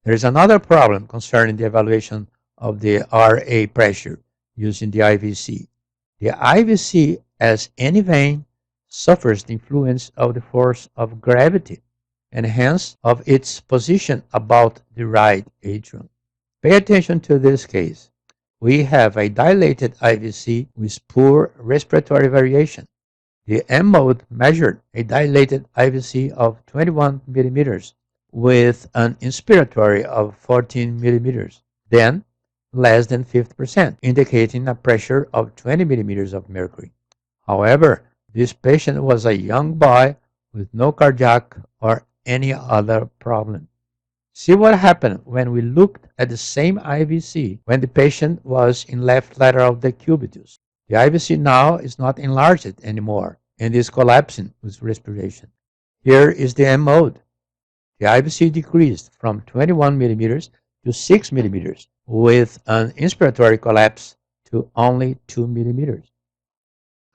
There is another problem concerning the evaluation of the RA pressure using the IVC. The IVC, as any vein, suffers the influence of the force of gravity and hence of its position about the right atrium. Pay attention to this case. We have a dilated IVC with poor respiratory variation. The M mode measured a dilated IVC of 21 millimeters with an inspiratory of 14 millimeters, then less than 50%, indicating a pressure of 20 millimeters of mercury. However, this patient was a young boy with no cardiac or any other problem. See what happened when we looked at the same IVC when the patient was in left lateral decubitus. The IVC now is not enlarged anymore and is collapsing with respiration. Here is the M mode. The IVC decreased from 21 millimeters to 6 millimeters with an inspiratory collapse to only 2 millimeters.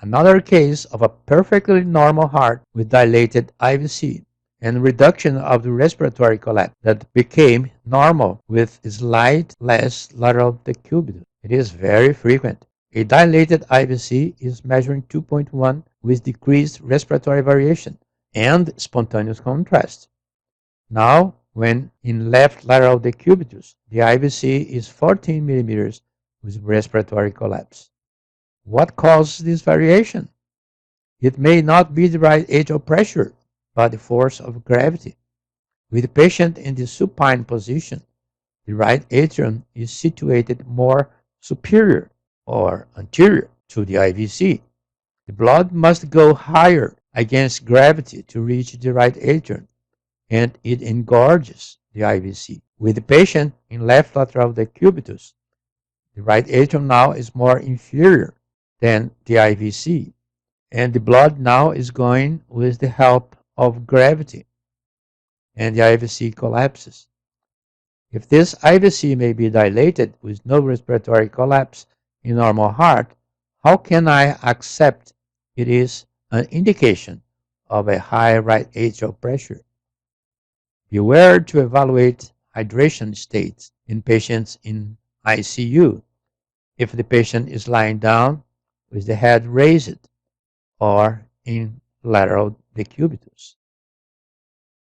Another case of a perfectly normal heart with dilated IVC and reduction of the respiratory collapse that became normal with slight less lateral decubitus. It is very frequent. A dilated IVC is measuring 2.1 with decreased respiratory variation and spontaneous contrast. Now, when in left lateral decubitus, the IVC is 14 millimeters with respiratory collapse. What causes this variation? It may not be the right atrial pressure, but the force of gravity. With the patient in the supine position, the right atrium is situated more superior or anterior to the IVC. The blood must go higher against gravity to reach the right atrium, and it engorges the IVC. With the patient in left lateral decubitus, the right atrium now is more inferior than the IVC, and the blood now is going with the help of gravity, and the IVC collapses. If this IVC may be dilated with no respiratory collapse in normal heart, how can I accept it is an indication of a high right atrial pressure? Beware to evaluate hydration states in patients in ICU if the patient is lying down with the head raised or in lateral decubitus.